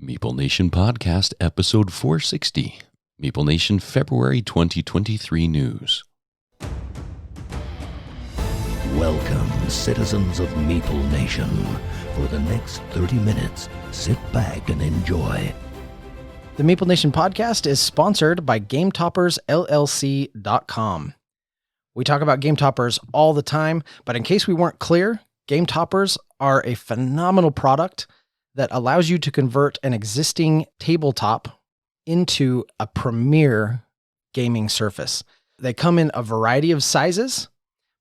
Meeple Nation Podcast, Episode 460. Meeple Nation, February 2023 News. Welcome, citizens of Meeple Nation. For the next 30 minutes, sit back and enjoy. The Meeple Nation Podcast is sponsored by GameToppersLLC.com. We talk about Game Toppers all the time, but in case we weren't clear, Game Toppers are a phenomenal product that allows you to convert an existing tabletop into a premier gaming surface. They come in a variety of sizes,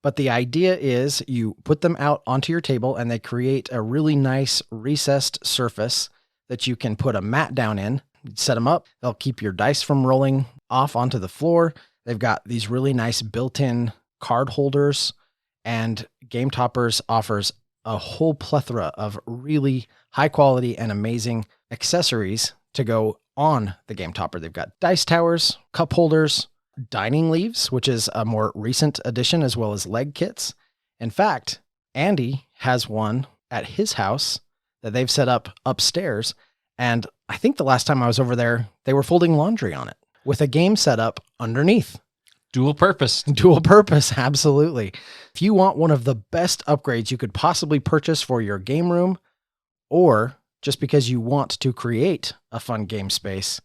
but the idea is you put them out onto your table and they create a really nice recessed surface that you can put a mat down in, set them up. They'll keep your dice from rolling off onto the floor. They've got these really nice built-in card holders, and Game Toppers offers a whole plethora of really high quality and amazing accessories to go on the Game Topper. They've got dice towers, cup holders, dining leaves, which is a more recent addition, as well as leg kits. In fact, Andy has one at his house that they've set up upstairs. And I think the last time I was over there, they were folding laundry on it with a game set up underneath. Dual purpose, absolutely. If you want one of the best upgrades you could possibly purchase for your game room, or just because you want to create a fun game space,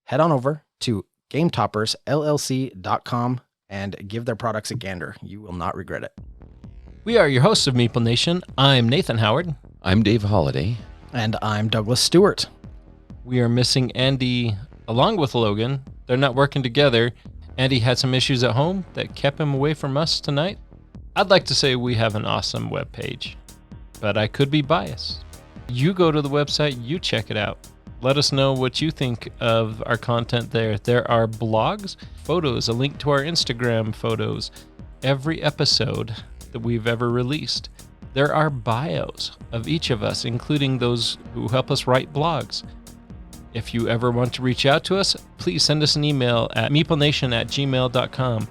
head on over to GameToppersLLC.com and give their products a gander. You will not regret it. We are your hosts of Meeple Nation. I'm Nathan Howard. I'm Dave Holliday. And I'm Douglas Stewart. We are missing Andy along with Logan. They're not working together. Andy had some issues at home that kept him away from us tonight. I'd like to say we have an awesome webpage, but I could be biased. You go to the website, you check it out. Let us know what you think of our content there. There are blogs, photos, a link to our Instagram photos, every episode that we've ever released. There are bios of each of us, including those who help us write blogs. If you ever want to reach out to us, please send us an email at meeplenation@gmail.com.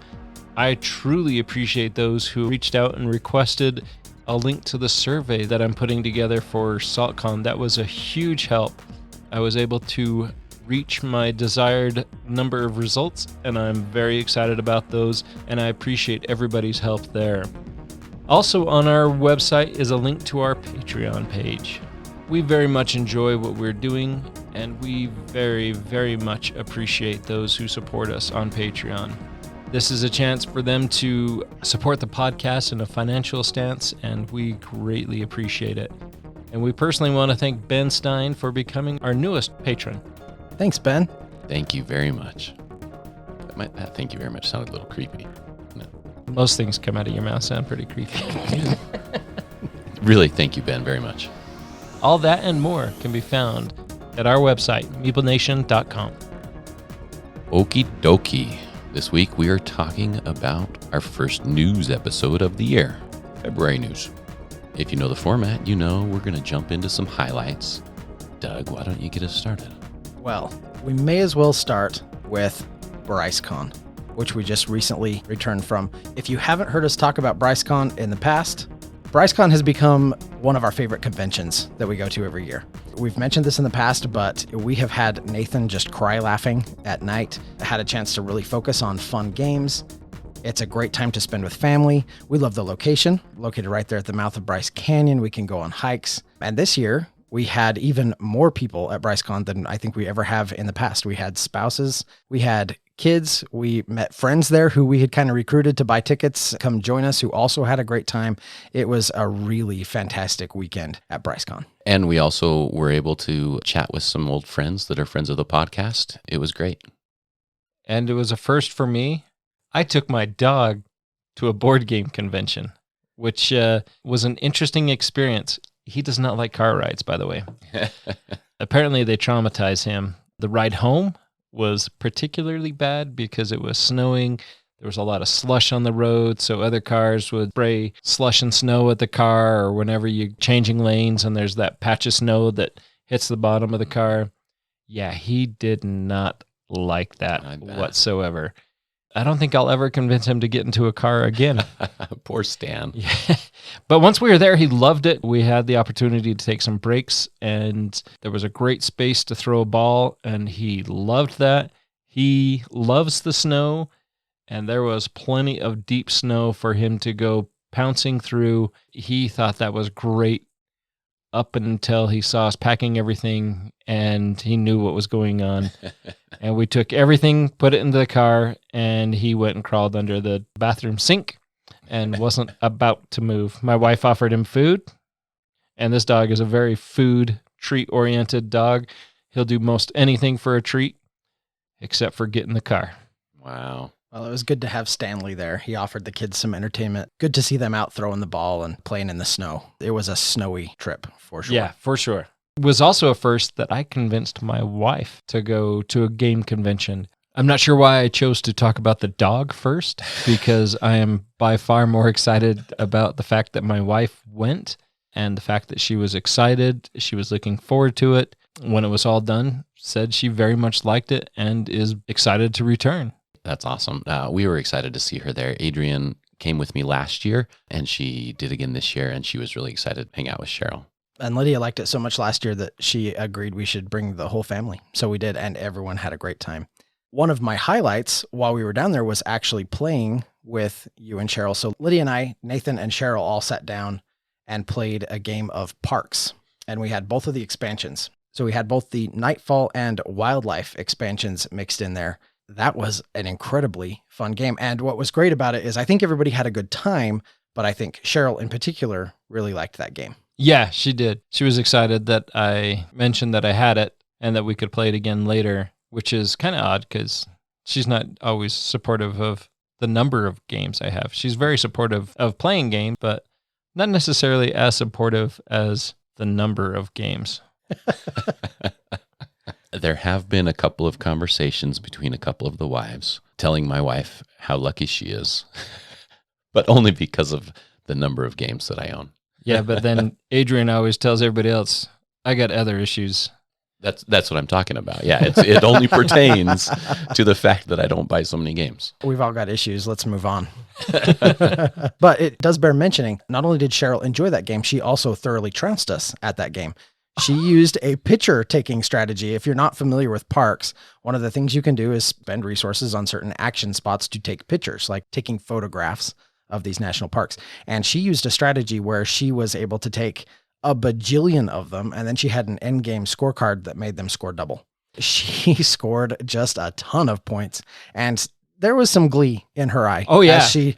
I truly appreciate those who reached out and requested a link to the survey that I'm putting together for SaltCon. That was a huge help. I was able to reach my desired number of results, and I'm very excited about those, and I appreciate everybody's help there. Also on our website is a link to our Patreon page. We very much enjoy what we're doing, and we very, very much appreciate those who support us on Patreon. This is a chance for them to support the podcast in a financial stance, and we greatly appreciate it. And we personally want to thank Ben Stein for becoming our newest patron. Thanks, Ben. Thank you very much. That thank you very much sounded a little creepy. No. Most things come out of your mouth sound pretty creepy. Really, thank you, Ben, very much. All that and more can be found at our website, meeplenation.com. Okie dokie. This week we are talking about our first news episode of the year, February news. If you know the format, you know we're going to jump into some highlights. Doug, why don't you get us started? Well, we may as well start with BryceCon, which we just recently returned from. If you haven't heard us talk about BryceCon in the past, BryceCon has become one of our favorite conventions that we go to every year. We've mentioned this in the past, but we have had Nathan just cry laughing at night, had a chance to really focus on fun games. It's a great time to spend with family. We love the location, located right there at the mouth of Bryce Canyon. We can go on hikes. And this year, we had even more people at BryceCon than I think we ever have in the past. We had spouses, we had kids, we met friends there who we had kind of recruited to buy tickets, come join us, who also had a great time. It was a really fantastic weekend at BryceCon. And we also were able to chat with some old friends that are friends of the podcast. It was great. And it was a first for me. I took my dog to a board game convention, which was an interesting experience. He does not like car rides, by the way. Apparently, they traumatize him. The ride home was particularly bad because it was snowing. There was a lot of slush on the road, so other cars would spray slush and snow at the car, or whenever you're changing lanes and there's that patch of snow that hits the bottom of the car. Yeah, he did not like that whatsoever. I don't think I'll ever convince him to get into a car again. Poor Stan. Yeah. But once we were there, he loved it. We had the opportunity to take some breaks, and there was a great space to throw a ball, and he loved that. He loves the snow, and there was plenty of deep snow for him to go pouncing through. He thought that was great up until he saw us packing everything, and he knew what was going on. And we took everything, put it into the car, and he went and crawled under the bathroom sink and wasn't about to move. My wife offered him food, and this dog is a very food, treat-oriented dog. He'll do most anything for a treat except for get in the car. Wow. Well, it was good to have Stanley there. He offered the kids some entertainment. Good to see them out throwing the ball and playing in the snow. It was a snowy trip, for sure. Yeah, for sure. It was also a first that I convinced my wife to go to a game convention. I'm not sure why I chose to talk about the dog first, because I am by far more excited about the fact that my wife went and the fact that she was excited. She was looking forward to it. When it was all done, said she very much liked it and is excited to return. That's awesome. We were excited to see her there. Adrian came with me last year, and she did again this year, and she was really excited to hang out with Cheryl. And Lydia liked it so much last year that she agreed we should bring the whole family. So we did, and everyone had a great time. One of my highlights while we were down there was actually playing with you and Cheryl. So Lydia and I, Nathan and Cheryl all sat down and played a game of Parks. And we had both of the expansions. So we had both the Nightfall and Wildlife expansions mixed in there. That was an incredibly fun game. And what was great about it is I think everybody had a good time, but I think Cheryl in particular really liked that game. Yeah, she did. She was excited that I mentioned that I had it and that we could play it again later, which is kind of odd because she's not always supportive of the number of games I have. She's very supportive of playing games, but not necessarily as supportive as the number of games. There have been a couple of conversations between a couple of the wives telling my wife how lucky she is, but only because of the number of games that I own. Yeah, but then Adrian always tells everybody else, I got other issues. That's what I'm talking about. Yeah, it only pertains to the fact that I don't buy so many games. We've all got issues. Let's move on. But it does bear mentioning, not only did Cheryl enjoy that game, she also thoroughly trounced us at that game. She used a picture-taking strategy. If you're not familiar with Parks, one of the things you can do is spend resources on certain action spots to take pictures, like taking photographs of these national parks. And she used a strategy where she was able to take a bajillion of them, and then she had an end-game scorecard that made them score double. She scored just a ton of points, and there was some glee in her eye. Oh, yeah. As she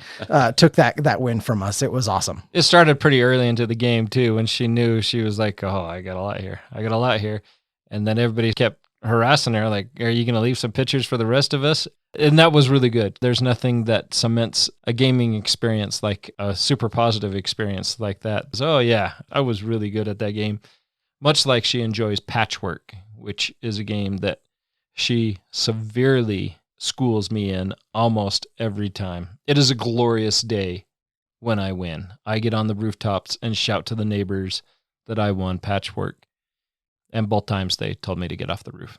took that win from us. It was awesome. It started pretty early into the game, too, when she knew. She was like, oh, I got a lot here. And then everybody kept harassing her, like, are you going to leave some pictures for the rest of us? And that was really good. There's nothing that cements a gaming experience like a super positive experience like that. So, oh, yeah, I was really good at that game. Much like she enjoys Patchwork, which is a game that she severely schools me in almost every time. It is a glorious day when I win. I get on the rooftops and shout to the neighbors that I won Patchwork. And both times they told me to get off the roof.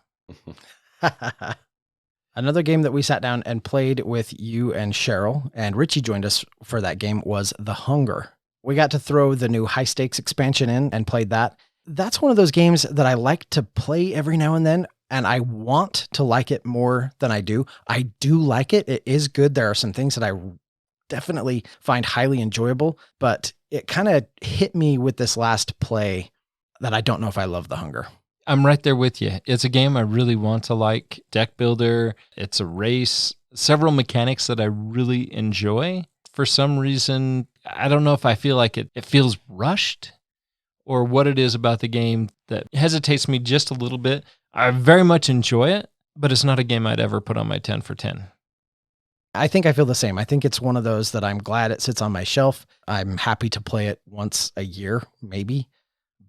Another game that we sat down and played with you and Cheryl, and Richie joined us for that game, was The Hunger. We got to throw the new high stakes expansion in and played that. That's one of those games that I like to play every now and then, and I want to like it more than I do. I do like it. It is good. There are some things that I definitely find highly enjoyable, but it kind of hit me with this last play that I don't know if I love The Hunger. I'm right there with you. It's a game I really want to like. Deck builder, it's a race, several mechanics that I really enjoy. For some reason, I don't know if I feel like it feels rushed or what it is about the game that hesitates me just a little bit. I very much enjoy it, but it's not a game I'd ever put on my 10 for 10. I think I feel the same. I think it's one of those that I'm glad it sits on my shelf. I'm happy to play it once a year, maybe,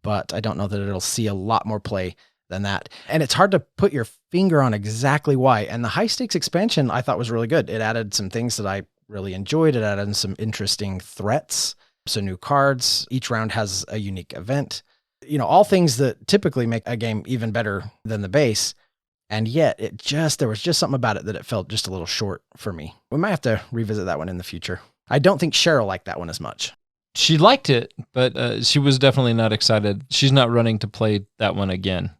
but I don't know that it'll see a lot more play than that. And it's hard to put your finger on exactly why. And the high stakes expansion I thought was really good. It added some things that I really enjoyed. It added some interesting threats, some new cards. Each round has a unique event. You know, all things that typically make a game even better than the base. And yet there was just something about it that it felt just a little short for me. We might have to revisit that one in the future. I don't think Cheryl liked that one as much. She liked it, but she was definitely not excited. She's not running to play that one again.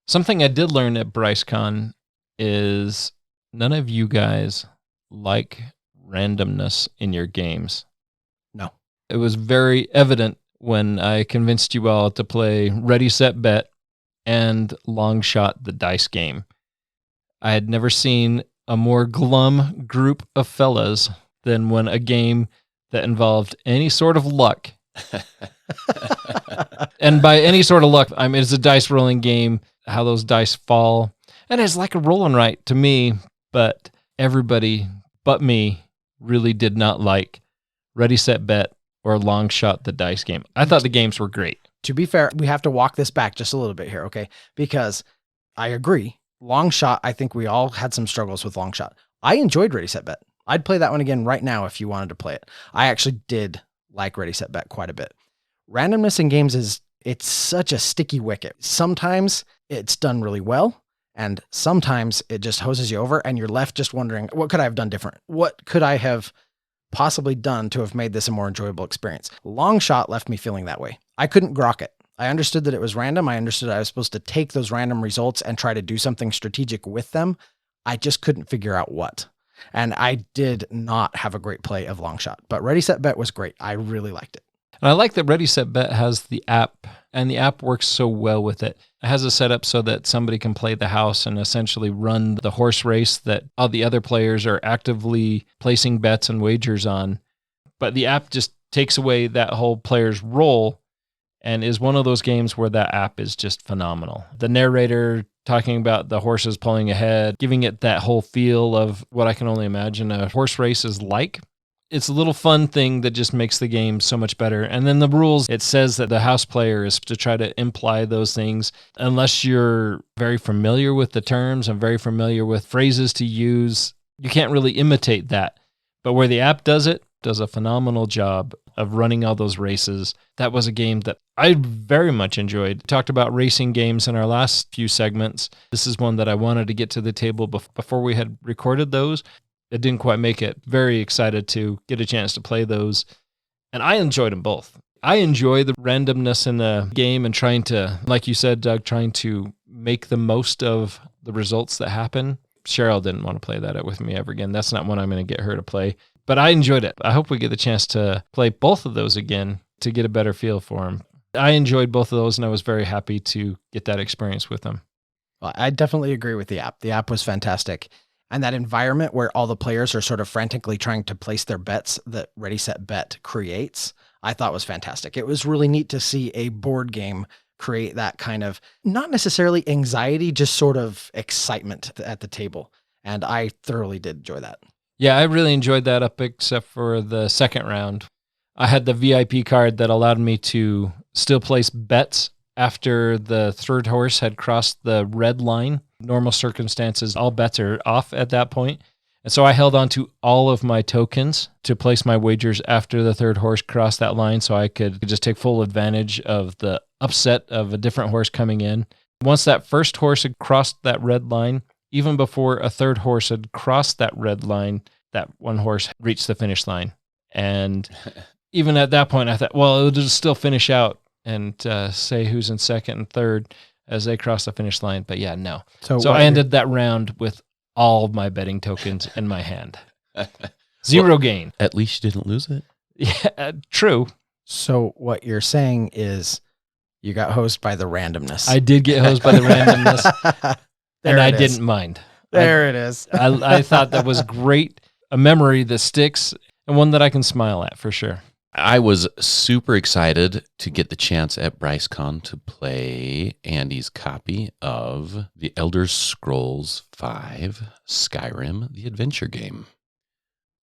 Something I did learn at BryceCon is none of you guys like randomness in your games. No. It was very evident when I convinced you all to play Ready, Set, Bet and Long Shot, the dice game. I had never seen a more glum group of fellas than when a game that involved any sort of luck. And by any sort of luck, I mean, it's a dice rolling game, how those dice fall. And it's like a rolling right to me, but everybody but me really did not like Ready, Set, Bet or Long Shot, the dice game. I thought the games were great. To be fair, we have to walk this back just a little bit here, okay? Because I agree. Long Shot, I think we all had some struggles with Long Shot. I enjoyed Ready, Set, Bet. I'd play that one again right now if you wanted to play it. I actually did like Ready, Set, Bet quite a bit. Randomness in games it's such a sticky wicket. Sometimes it's done really well, and sometimes it just hoses you over, and you're left just wondering, what could I have done different? What could I have possibly done to have made this a more enjoyable experience? Long Shot left me feeling that way. I couldn't grok it. I understood that it was random. I understood I was supposed to take those random results and try to do something strategic with them. I just couldn't figure out what. And I did not have a great play of Long Shot, but Ready, Set, Bet was great. I really liked it. And I like that Ready, Set, Bet has the app, and the app works so well with it. It has a setup so that somebody can play the house and essentially run the horse race that all the other players are actively placing bets and wagers on. But the app just takes away that whole player's role and is one of those games where that app is just phenomenal. The narrator talking about the horses pulling ahead, giving it that whole feel of what I can only imagine a horse race is like. It's a little fun thing that just makes the game so much better. And then the rules, it says that the house player is to try to imply those things. Unless you're very familiar with the terms and very familiar with phrases to use, you can't really imitate that. But where the app does it, does a phenomenal job of running all those races. That was a game that I very much enjoyed. Talked about racing games in our last few segments. This is one that I wanted to get to the table before we had recorded those. It didn't quite make it. Very excited to get a chance to play those. And I enjoyed them both. I enjoy the randomness in the game and trying to, like you said, Doug, trying to make the most of the results that happen. Cheryl didn't want to play that with me ever again. That's not one I'm going to get her to play. But I enjoyed it. I hope we get the chance to play both of those again to get a better feel for them. I enjoyed both of those, and I was very happy to get that experience with them. Well, I definitely agree with the app. The app was fantastic. And that environment where all the players are sort of frantically trying to place their bets that Ready, Set, Bet creates, I thought was fantastic. It was really neat to see a board game create that kind of, not necessarily anxiety, just sort of excitement at the table. And I thoroughly did enjoy that. Yeah, I really enjoyed that up except for the second round. I had the VIP card that allowed me to still place bets after the third horse had crossed the red line. Normal circumstances, all bets are off at that point. And so I held on to all of my tokens to place my wagers after the third horse crossed that line so I could just take full advantage of the upset of a different horse coming in. Once that first horse had crossed that red line, even before a third horse had crossed that red line, that one horse reached the finish line. And even at that point, I thought, well, it'll just still finish out and say who's in second and third as they cross the finish line. But yeah, no. So I ended that round with all of my betting tokens in my hand. Zero gain. At least you didn't lose it. Yeah, true. So what you're saying is you got hosed by the randomness. I did get hosed by the randomness, and I didn't mind. There it is. I thought that was great. A memory that sticks and one that I can smile at for sure. I was super excited to get the chance at BryceCon to play Andy's copy of The Elder Scrolls V Skyrim, the adventure game.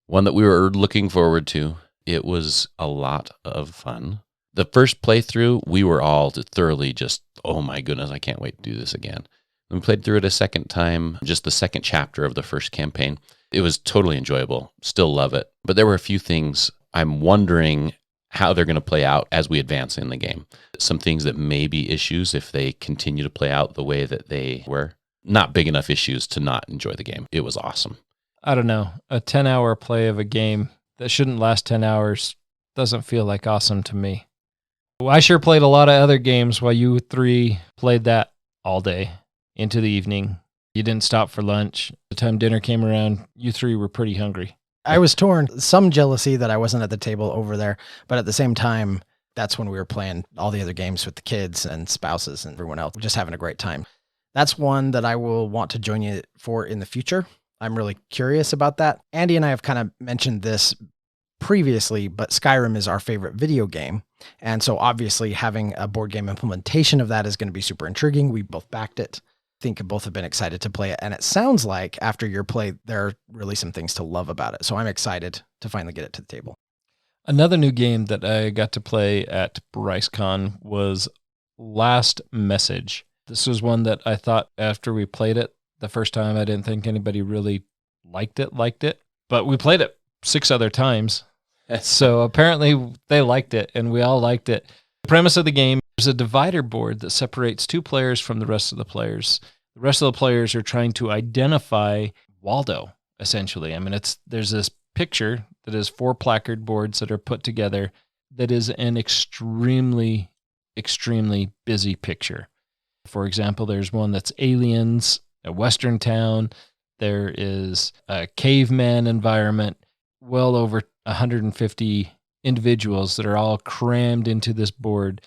One that we were looking forward to. It was a lot of fun. The first playthrough, we were all thoroughly just, oh my goodness, I can't wait to do this again. We played through it a second time, just the second chapter of the first campaign. It was totally enjoyable. Still love it. But there were a few things I'm wondering how they're going to play out as we advance in the game. Some things that may be issues if they continue to play out the way that they were. not big enough issues to not enjoy the game. It was awesome. I don't know. A 10-hour play of a game that shouldn't last 10 hours doesn't feel like awesome to me. Well, I sure played a lot of other games while you three played that all day into the evening. You didn't stop for lunch. The time dinner came around, you three were pretty hungry. I was torn. Some jealousy that I wasn't at the table over there, but at the same time, that's when we were playing all the other games with the kids and spouses and everyone else, just having a great time. That's one that I will want to join you for in the future. I'm really curious about that. Andy and I have kind of mentioned this previously, but Skyrim is our favorite video game. And so obviously having a board game implementation of that is going to be super intriguing. We both backed it. I think both have been excited to play it. And it sounds like after your play, there are really some things to love about it. So I'm excited to finally get it to the table. Another new game that I got to play at BryceCon was Last Message. This was one that I thought after we played it the first time, I didn't think anybody really liked it, but we played it 6 other times. So apparently they liked it and we all liked it. The premise of the game is a divider board that separates 2 players from the rest of the players. The rest of the players are trying to identify Waldo, essentially. I mean, there's this picture that is 4 placard boards that are put together that is an extremely, extremely busy picture. For example, there's one that's aliens, a western town. There is a caveman environment, well over 150 individuals that are all crammed into this board,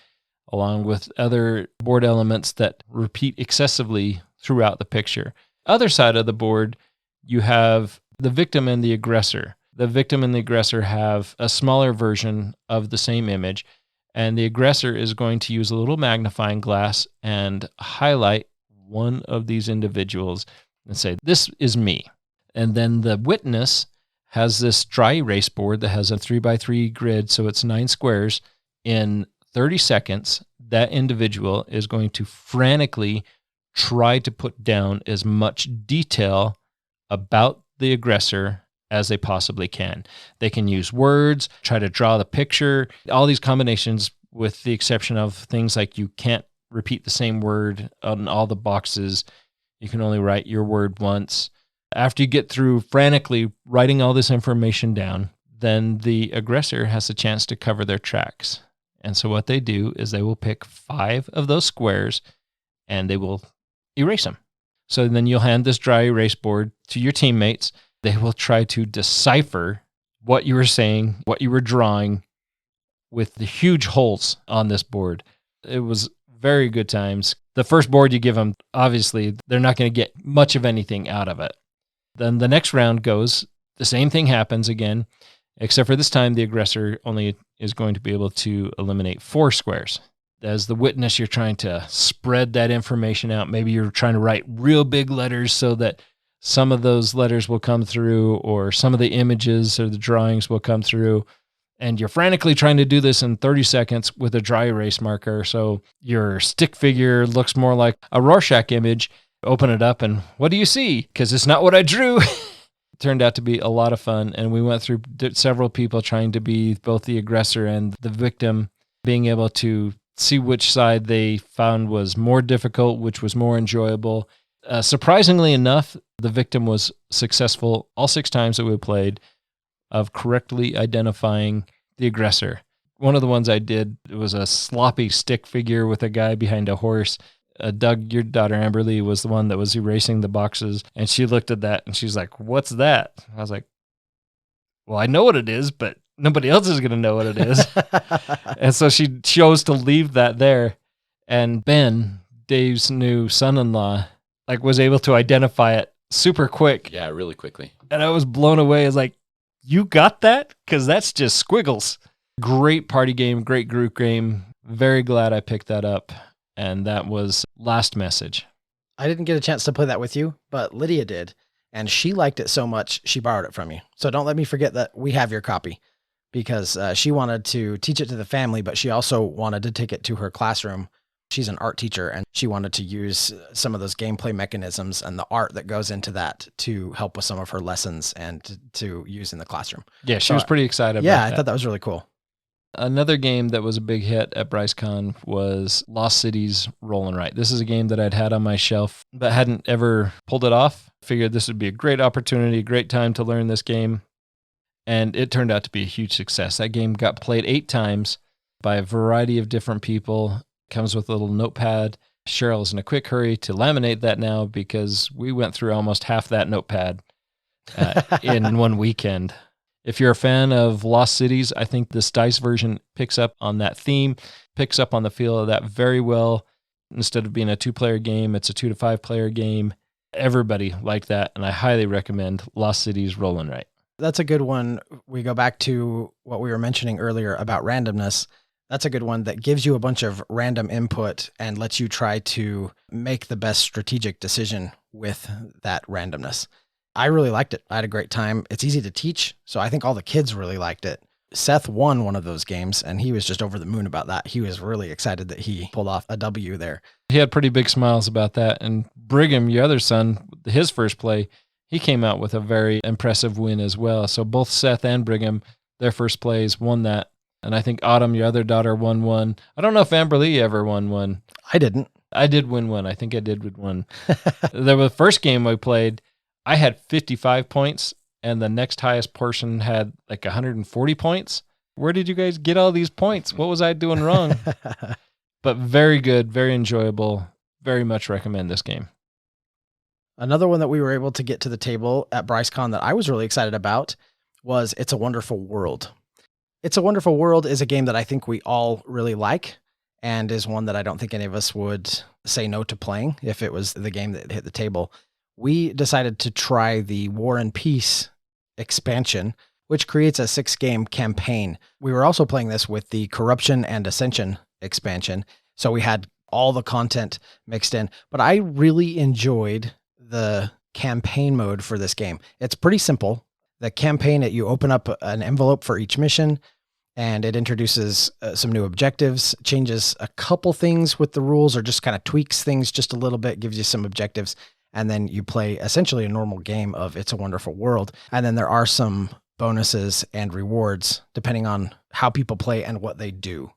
along with other board elements that repeat excessively throughout the picture. Other side of the board, you have the victim and the aggressor. The victim and the aggressor have a smaller version of the same image, and the aggressor is going to use a little magnifying glass and highlight one of these individuals and say, "This is me." And then the witness has this dry erase board that has a 3x3 grid, so it's 9 squares. In 30 seconds, that individual is going to frantically try to put down as much detail about the aggressor as they possibly can. They can use words, try to draw the picture, all these combinations, with the exception of things like you can't repeat the same word on all the boxes. You can only write your word once. After you get through frantically writing all this information down, then the aggressor has a chance to cover their tracks. And so what they do is they will pick 5 of those squares and they will erase them. So then you'll hand this dry erase board to your teammates. They will try to decipher what you were saying, what you were drawing, with the huge holes on this board. It was very good times. The first board you give them, obviously, they're not going to get much of anything out of it. Then the next round goes, the same thing happens again, except for this time the aggressor only is going to be able to eliminate 4 squares. As the witness, you're trying to spread that information out. Maybe you're trying to write real big letters so that some of those letters will come through, or some of the images or the drawings will come through. And you're frantically trying to do this in 30 seconds with a dry erase marker. So your stick figure looks more like a Rorschach image. Open it up and what do you see? Because it's not what I drew. It turned out to be a lot of fun. And we went through several people trying to be both the aggressor and the victim, being able to see which side they found was more difficult, which was more enjoyable. Surprisingly enough, the victim was successful all 6 times that we played of correctly identifying the aggressor. One of the ones I did, it was a sloppy stick figure with a guy behind a horse. Doug, your daughter Amberly, was the one that was erasing the boxes, and she looked at that and she's like, "What's that?" I was like, "Well, I know what it is, but nobody else is going to know what it is." And so she chose to leave that there. And Ben, Dave's new son-in-law, was able to identify it super quick. Yeah, really quickly. And I was blown away. I was like, "You got that? Because that's just squiggles." Great party game, great group game. Very glad I picked that up. And that was Last Message. I didn't get a chance to play that with you, but Lydia did. And she liked it so much, she borrowed it from you. So don't let me forget that we have your copy, because she wanted to teach it to the family, but she also wanted to take it to her classroom. She's an art teacher, and she wanted to use some of those gameplay mechanisms and the art that goes into that to help with some of her lessons and to use in the classroom. Yeah, she was pretty excited about that. Yeah, I thought that was really cool. Another game that was a big hit at BryceCon was Lost Cities Roll and Write. This is a game that I'd had on my shelf but hadn't ever pulled it off. Figured this would be a great opportunity, great time to learn this game. And it turned out to be a huge success. That game got played 8 times by a variety of different people. It comes with a little notepad. Cheryl's in a quick hurry to laminate that now because we went through almost half that notepad in one weekend. If you're a fan of Lost Cities, I think this dice version picks up on that theme, picks up on the feel of that very well. Instead of being a 2-player game, it's a 2 to 5-player game. Everybody liked that, and I highly recommend Lost Cities Roll and Write. That's a good one. We go back to what we were mentioning earlier about randomness. That's a good one that gives you a bunch of random input and lets you try to make the best strategic decision with that randomness. I really liked it. I had a great time. It's easy to teach, so I think all the kids really liked it. Seth won one of those games, and he was just over the moon about that. He was really excited that he pulled off a W there. He had pretty big smiles about that. And Brigham, your other son, his first play, he came out with a very impressive win as well. So both Seth and Brigham, their first plays, won that. And I think Autumn, your other daughter, won one. I don't know if Amber Lee ever won one. I didn't. I did win one. I think I did win one. The first game we played, I had 55 points, and the next highest person had like 140 points. Where did you guys get all these points? What was I doing wrong? But very good, very enjoyable. Very much recommend this game. Another one that we were able to get to the table at BryceCon that I was really excited about was It's a Wonderful World. It's a Wonderful World is a game that I think we all really like and is one that I don't think any of us would say no to playing if it was the game that hit the table. We decided to try the War and Peace expansion, which creates a 6-game campaign. We were also playing this with the Corruption and Ascension expansion, so we had all the content mixed in. But I really enjoyed the campaign mode for this game. It's pretty simple. The campaign, you open up an envelope for each mission, and it introduces some new objectives, changes a couple things with the rules, or just kind of tweaks things just a little bit, gives you some objectives. And then you play essentially a normal game of It's a Wonderful World. And then there are some bonuses and rewards depending on how people play and what they do.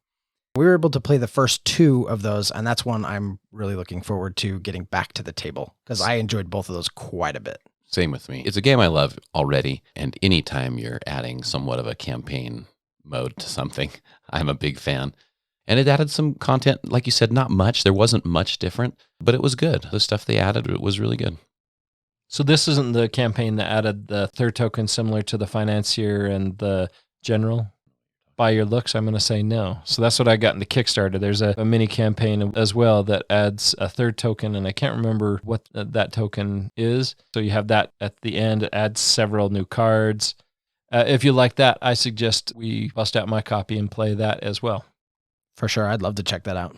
We were able to play the first 2 of those, and that's one I'm really looking forward to getting back to the table because I enjoyed both of those quite a bit. Same with me. It's a game I love already, and anytime you're adding somewhat of a campaign mode to something, I'm a big fan. And it added some content, like you said, not much. There wasn't much different, but it was good. The stuff they added, it was really good. So this isn't the campaign that added the third token similar to the Financier and the General? By your looks, I'm going to say no. So that's what I got in the Kickstarter. There's a mini campaign as well that adds a third token, and I can't remember what that token is. So you have that at the end. It adds several new cards. If you like that, I suggest we bust out my copy and play that as well. For sure. I'd love to check that out.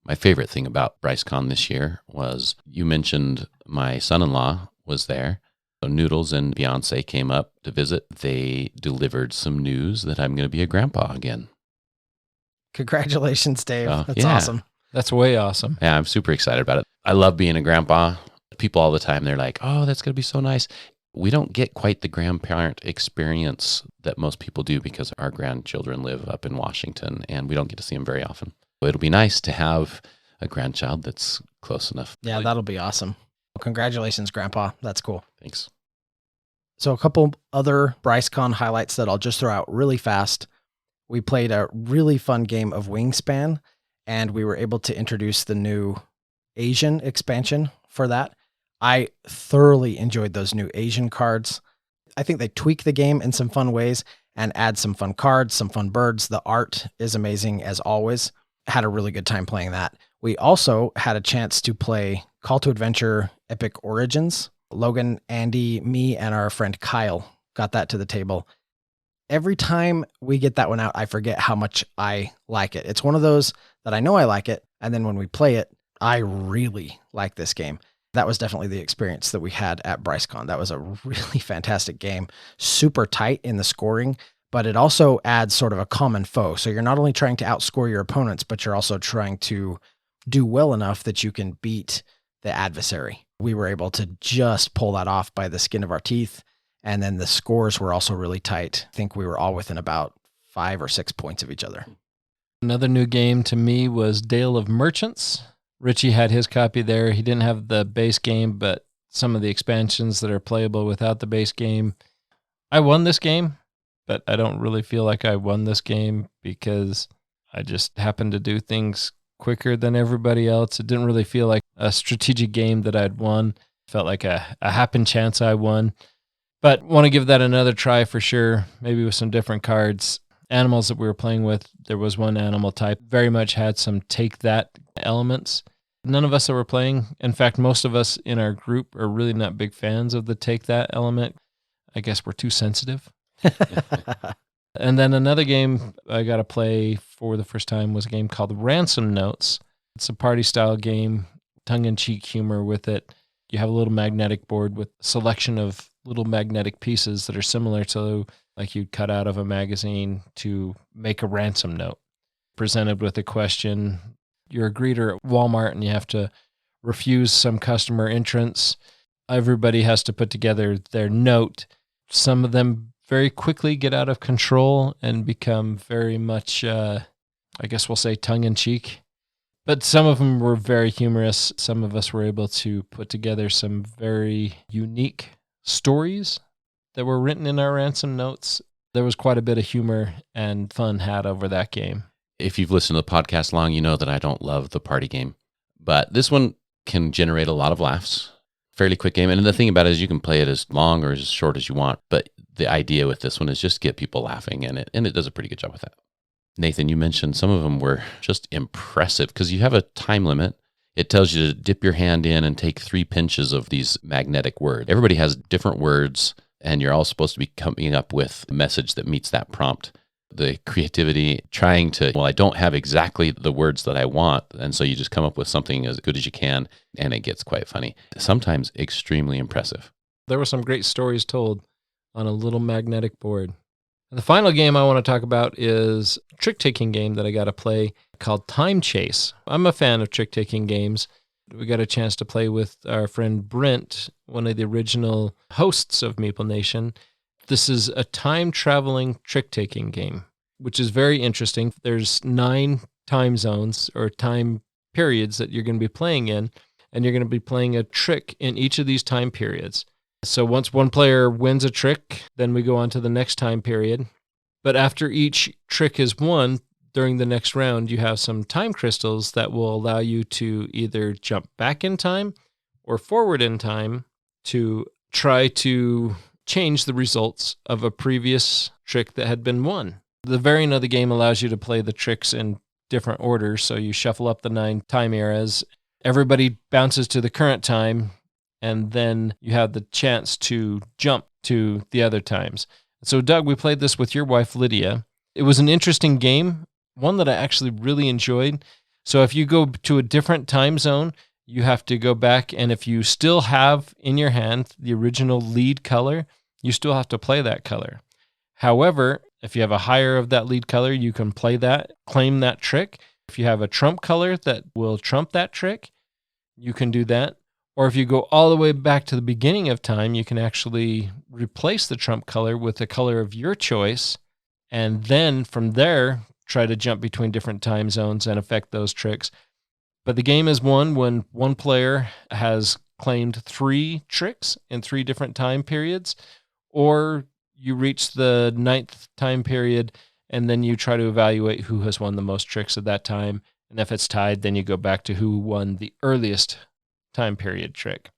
My favorite thing about BryceCon this year was you mentioned my son-in-law was there. So Noodles and Beyonce came up to visit. They delivered some news that I'm going to be a grandpa again. Congratulations, Dave. That's awesome. That's way awesome. Yeah, I'm super excited about it. I love being a grandpa. People all the time, they're like, oh, that's going to be so nice. We don't get quite the grandparent experience that most people do because our grandchildren live up in Washington and we don't get to see them very often. So it'll be nice to have a grandchild that's close enough. Yeah, that'll be awesome. Well, congratulations, Grandpa. That's cool. Thanks. So a couple other BryceCon highlights that I'll just throw out really fast. We played a really fun game of Wingspan, and we were able to introduce the new Asian expansion for that. I thoroughly enjoyed those new Asian cards. I think they tweak the game in some fun ways and add some fun cards, some fun birds. The art is amazing as always. Had a really good time playing that. We also had a chance to play Call to Adventure Epic Origins. Logan, Andy, me, and our friend Kyle got that to the table. Every time we get that one out, I forget how much I like it. It's one of those that I know I like it, and then when we play it, I really like this game. That was definitely the experience that we had at BryceCon. That was a really fantastic game, super tight in the scoring, but it also adds sort of a common foe. So you're not only trying to outscore your opponents, but you're also trying to do well enough that you can beat the adversary. We were able to just pull that off by the skin of our teeth. And then the scores were also really tight. I think we were all within about 5 or 6 points of each other. Another new game to me was Dale of Merchants. Richie had his copy there. He didn't have the base game, but some of the expansions that are playable without the base game. I won this game, but I don't really feel like I won this game because I just happened to do things quicker than everybody else. It didn't really feel like a strategic game that I'd won. It felt like a happen chance I won. But want to give that another try for sure, maybe with some different cards. Animals that we were playing with, there was one animal type, very much had some take that elements. None of us that were playing, in fact, most of us in our group are really not big fans of the take that element. I guess we're too sensitive. And then another game I got to play for the first time was a game called Ransom Notes. It's a party style game, tongue-in-cheek humor with it. You have a little magnetic board with a selection of little magnetic pieces that are similar to like you'd cut out of a magazine to make a ransom note. Presented with a question, you're a greeter at Walmart and you have to refuse some customer entrance. Everybody has to put together their note. Some of them very quickly get out of control and become very much, I guess we'll say tongue-in-cheek. But some of them were very humorous. Some of us were able to put together some very unique stories that were written in our ransom notes. There was quite a bit of humor and fun had over that game. If you've listened to the podcast long, you know that I don't love the party game. But this one can generate a lot of laughs. Fairly quick game. And the thing about it is you can play it as long or as short as you want. But the idea with this one is just get people laughing, and it does a pretty good job with that. Nathan, you mentioned some of them were just impressive because you have a time limit. It tells you to dip your hand in and take 3 pinches of these magnetic words. Everybody has different words, and you're all supposed to be coming up with a message that meets that prompt. The creativity, trying to, I don't have exactly the words that I want, and so you just come up with something as good as you can, and it gets quite funny. Sometimes extremely impressive. There were some great stories told on a little magnetic board. And the final game I want to talk about is a trick-taking game that I got to play called Time Chase. I'm a fan of trick-taking games. We got a chance to play with our friend Brent, one of the original hosts of Meeple Nation. This is a time-traveling trick-taking game, which is very interesting. There's 9 time zones or time periods that you're going to be playing in, and you're going to be playing a trick in each of these time periods. So once one player wins a trick, then we go on to the next time period. But after each trick is won, during the next round, you have some time crystals that will allow you to either jump back in time or forward in time to try to change the results of a previous trick that had been won. The variant of the game allows you to play the tricks in different orders. So you shuffle up the 9 time eras. Everybody bounces to the current time, and then you have the chance to jump to the other times. So, Doug, we played this with your wife, Lydia. It was an interesting game, one that I actually really enjoyed. So if you go to a different time zone, you have to go back, and if you still have in your hand the original lead color, you still have to play that color. However, if you have a higher of that lead color, you can play that, claim that trick. If you have a trump color that will trump that trick, you can do that. Or if you go all the way back to the beginning of time, you can actually replace the trump color with a color of your choice, and then from there, try to jump between different time zones and affect those tricks. But the game is won when one player has claimed 3 tricks in 3 different time periods, or you reach the 9th time period, and then you try to evaluate who has won the most tricks at that time. And if it's tied, then you go back to who won the earliest time period trick.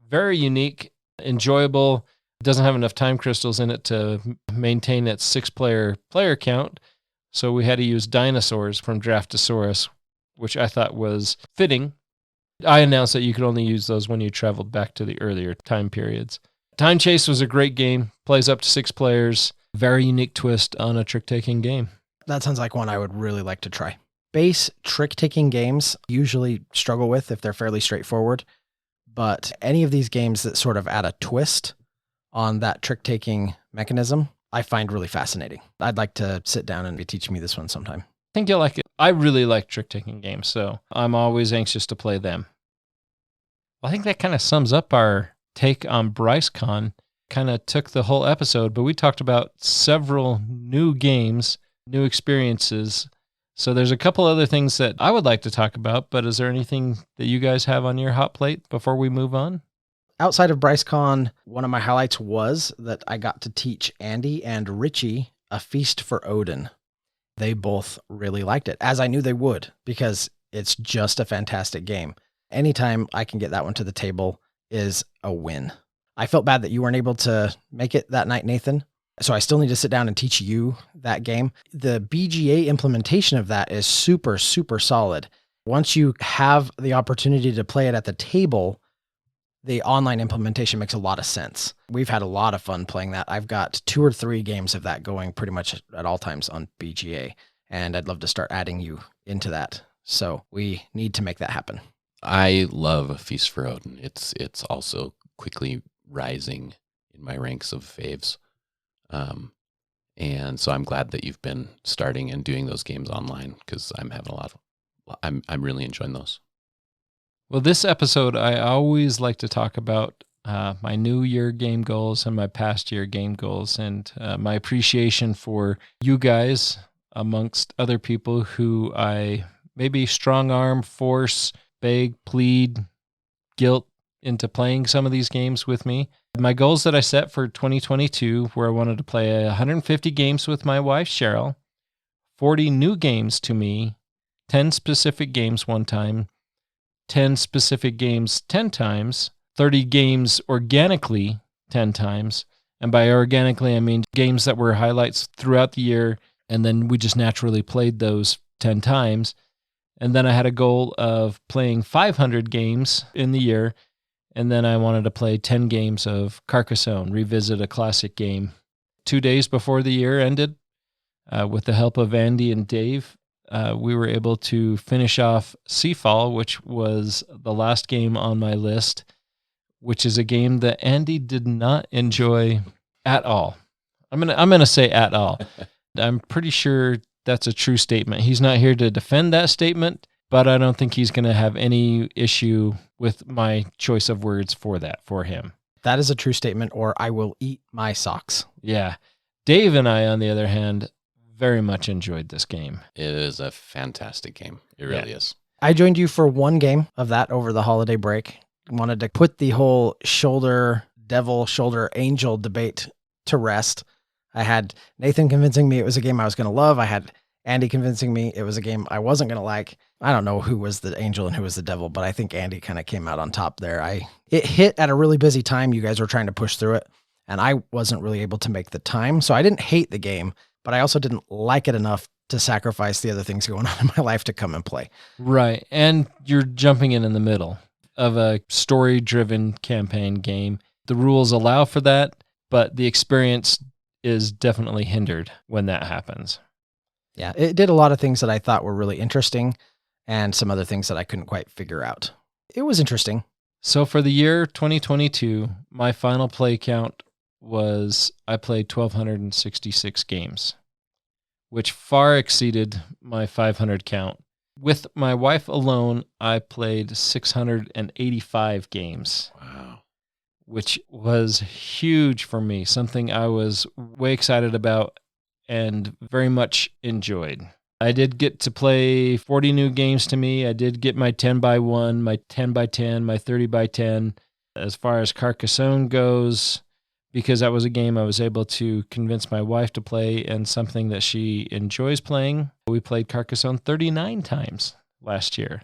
Very unique, enjoyable. Doesn't have enough time crystals in it to maintain its 6-player player count, so we had to use dinosaurs from Draftosaurus, which I thought was fitting. I announced that you could only use those when you traveled back to the earlier time periods. Time Chase was a great game, plays up to 6 players, very unique twist on a trick-taking game. That sounds like one I would really like to try. Base trick-taking games usually struggle with if they're fairly straightforward, but any of these games that sort of add a twist on that trick-taking mechanism, I find really fascinating. I'd like to sit down and teach me this one sometime. I think you'll like it. I really like trick-taking games, so I'm always anxious to play them. Well, I think that kind of sums up our take on BryceCon. kind of took the whole episode, but we talked about several new games, new experiences. So there's a couple other things that I would like to talk about, but is there anything that you guys have on your hot plate before we move on? Outside of BryceCon, one of my highlights was that I got to teach Andy and Richie A Feast for Odin. They both really liked it, as I knew they would, because it's just a fantastic game. Anytime I can get that one to the table is a win. I felt bad that you weren't able to make it that night, Nathan. So I still need to sit down and teach you that game. The BGA implementation of that is super, super solid. Once you have the opportunity to play it at the table, the online implementation makes a lot of sense. We've had a lot of fun playing that. I've got 2 or 3 games of that going pretty much at all times on BGA, and I'd love to start adding you into that. So we need to make that happen. I love A Feast for Odin. It's also quickly rising in my ranks of faves. And so I'm glad that you've been starting and doing those games online, because I'm having I'm really enjoying those. Well, this episode, I always like to talk about my new year game goals and my past year game goals, and my appreciation for you guys amongst other people who I maybe strong arm, force, beg, plead, guilt into playing some of these games with me. My goals that I set for 2022 were I wanted to play 150 games with my wife, Cheryl, 40 new games to me, 10 specific games one time, 10 specific games 10 times, 30 games organically 10 times. And by organically, I mean games that were highlights throughout the year, and then we just naturally played those 10 times. And then I had a goal of playing 500 games in the year, and then I wanted to play 10 games of Carcassonne, revisit a classic game. 2 days before the year ended, with the help of Andy and Dave, we were able to finish off Seafall, which was the last game on my list, which is a game that Andy did not enjoy at all. I'm gonna say at all. I'm pretty sure that's a true statement. He's not here to defend that statement, but I don't think he's going to have any issue with my choice of words for him. That is a true statement, or I will eat my socks. Yeah. Dave and I, on the other hand, very much enjoyed this game. It is a fantastic game. It really is. I joined you for one game of that over the holiday break. Wanted to put the whole shoulder devil, shoulder angel debate to rest. I had Nathan convincing me it was a game I was going to love. I had Andy convincing me it was a game I wasn't going to like. I don't know who was the angel and who was the devil, but I think Andy kind of came out on top there. It hit at a really busy time. You guys were trying to push through it, and I wasn't really able to make the time. So I didn't hate the game, but I also didn't like it enough to sacrifice the other things going on in my life to come and play. Right. And you're jumping in the middle of a story-driven campaign game. The rules allow for that, but the experience is definitely hindered when that happens. Yeah, it did a lot of things that I thought were really interesting and some other things that I couldn't quite figure out. It was interesting. So for the year 2022, my final play count was I played 1,266 games, which far exceeded my 500 count. With my wife alone, I played 685 games. Wow. Which was huge for me, something I was way excited about and very much enjoyed. I did get to play 40 new games to me. I did get my 10x1, my 10x10, my 30x10. As far as Carcassonne goes, because that was a game I was able to convince my wife to play and something that she enjoys playing. We played Carcassonne 39 times last year.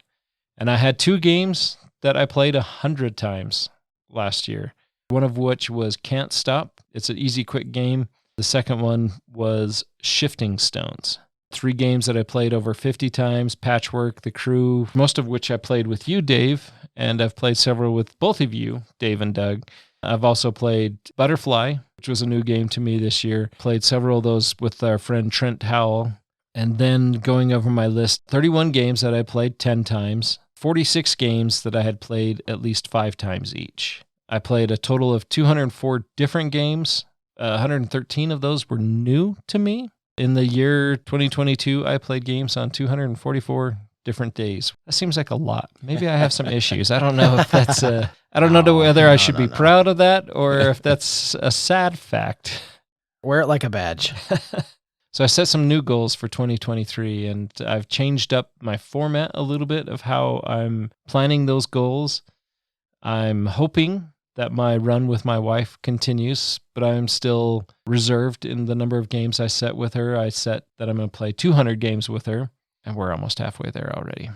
And I had 2 games that I played 100 times last year, one of which was Can't Stop. It's an easy, quick game. The second one was Shifting Stones. 3 games that I played over 50 times, Patchwork, The Crew, most of which I played with you, Dave, and I've played several with both of you, Dave and Doug. I've also played Butterfly, which was a new game to me this year. Played several of those with our friend Trent Howell. And then going over my list, 31 games that I played 10 times, 46 games that I had played at least 5 times each. I played a total of 204 different games. 113 of those were new to me. In the year 2022, I played games on 244 different days. That seems like a lot. Maybe I have some issues. I don't know if that's I don't know whether I should be no. proud of that or if that's a sad fact. Wear it like a badge. So I set some new goals for 2023, and I've changed up my format a little bit of how I'm planning those goals. I'm hoping that my run with my wife continues, but I'm still reserved in the number of games I set with her. I set that I'm going to play 200 games with her, and we're almost halfway there already.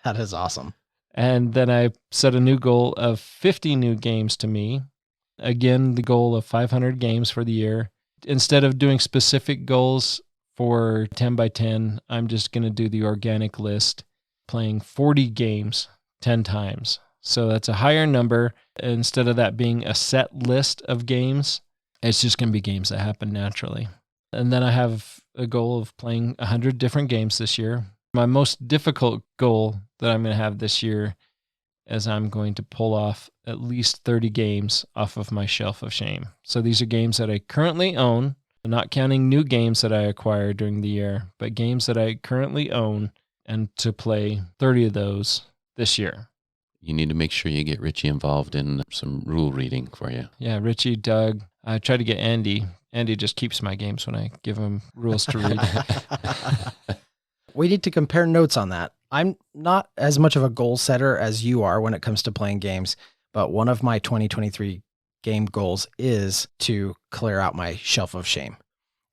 That is awesome. And then I set a new goal of 50 new games to me. Again, the goal of 500 games for the year. Instead of doing specific goals for 10 by 10, I'm just going to do the organic list, playing 40 games 10 times. So that's a higher number. Instead of that being a set list of games, it's just going to be games that happen naturally. And then I have a goal of playing 100 different games this year. My most difficult goal that I'm going to have this year is I'm going to pull off at least 30 games off of my shelf of shame. So these are games that I currently own, not counting new games that I acquire during the year, but games that I currently own, and to play 30 of those this year. You need to make sure you get Richie involved in some rule reading for you. Yeah, Richie, Doug. I try to get Andy. Andy just keeps my games when I give him rules to read. We need to compare notes on that. I'm not as much of a goal setter as you are when it comes to playing games, but one of my 2023 game goals is to clear out my shelf of shame.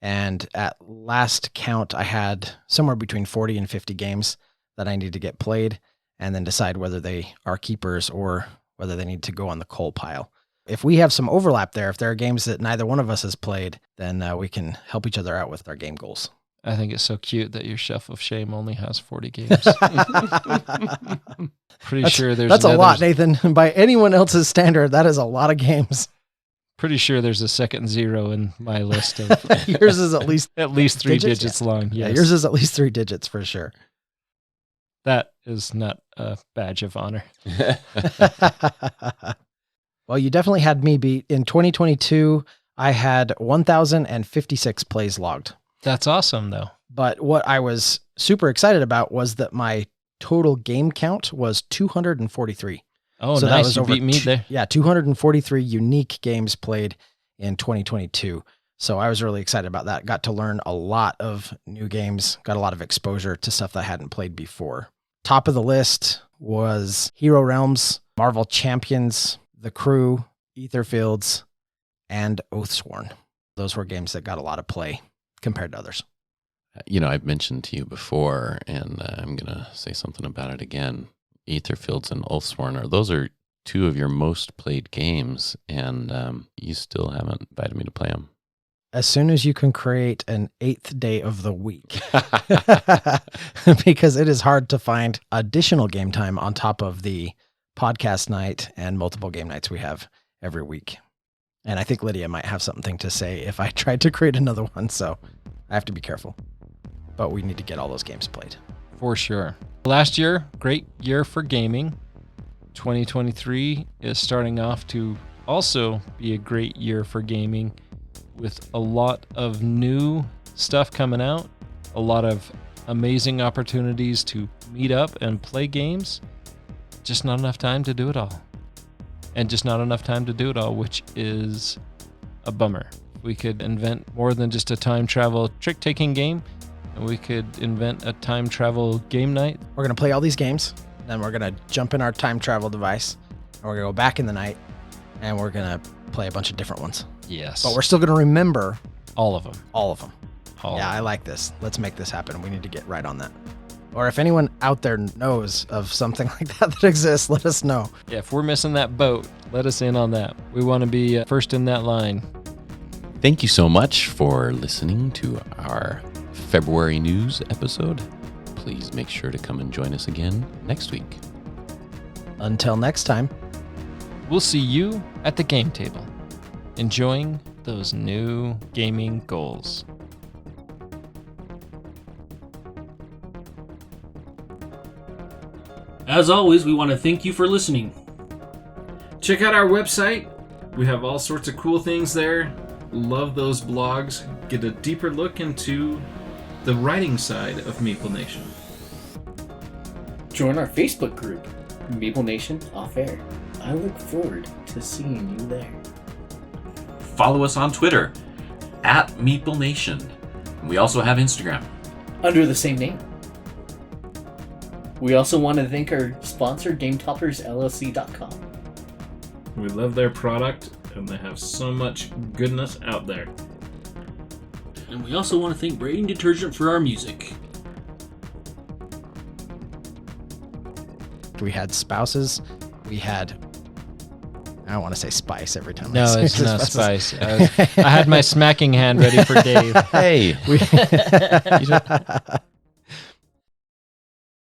And at last count, I had somewhere between 40 and 50 games that I need to get played, and then decide whether they are keepers or whether they need to go on the coal pile. If we have some overlap there, if there are games that neither one of us has played, then we can help each other out with our game goals. I think it's so cute that your shelf of shame only has 40 games. Pretty sure that's a lot, Nathan. By anyone else's standard, that is a lot of games. Pretty sure there's a second zero in my list of yours is at least 3 digits long. Yes. Yeah, yours is at least 3 digits for sure. That is not a badge of honor. Well, you definitely had me beat. In 2022, I had 1,056 plays logged. That's awesome, though. But what I was super excited about was that my total game count was 243. Oh, so nice. That was you over beat me there. Yeah, 243 unique games played in 2022. So I was really excited about that. Got to learn a lot of new games, got a lot of exposure to stuff that I hadn't played before. Top of the list was Hero Realms, Marvel Champions, The Crew, Etherfields, and Oathsworn. Those were games that got a lot of play compared to others. You know, I've mentioned to you before, and I'm going to say something about it again. Etherfields and Oathsworn, those are two of your most played games, and you still haven't invited me to play them. As soon as you can create an 8th day of the week, because it is hard to find additional game time on top of the podcast night and multiple game nights we have every week. And I think Lydia might have something to say if I tried to create another one, so I have to be careful. But we need to get all those games played. For sure. Last year, great year for gaming. 2023 is starting off to also be a great year for gaming, with a lot of new stuff coming out, a lot of amazing opportunities to meet up and play games. Just not enough time to do it all. And just not enough time to do it all, which is a bummer. We could invent more than just a time travel trick-taking game, and we could invent a time travel game night. We're going to play all these games, then we're going to jump in our time travel device, and we're going to go back in the night, and we're going to play a bunch of different ones. Yes. But we're still going to remember all of them. All of them. I like this. Let's make this happen. We need to get right on that. Or if anyone out there knows of something like that exists, let us know. Yeah, if we're missing that boat, let us in on that. We want to be first in that line. Thank you so much for listening to our February news episode. Please make sure to come and join us again next week. Until next time, we'll see you at the game table, enjoying those new gaming goals. As always, we want to thank you for listening. Check out our website. We have all sorts of cool things there. Love those blogs. Get a deeper look into the writing side of Meeple Nation. Join our Facebook group. Meeple Nation off air. I look forward to seeing you there. Follow us on Twitter at Meeple Nation. We also have Instagram. Under the same name. We also want to thank our sponsor, GameToppersLLC.com. We love their product, and they have so much goodness out there. And we also want to thank Braiding Detergent for our music. We had spouses. We had. I don't want to say spice every time. No, I say it's not spouses. spice. I had my smacking hand ready for Dave. Hey, We-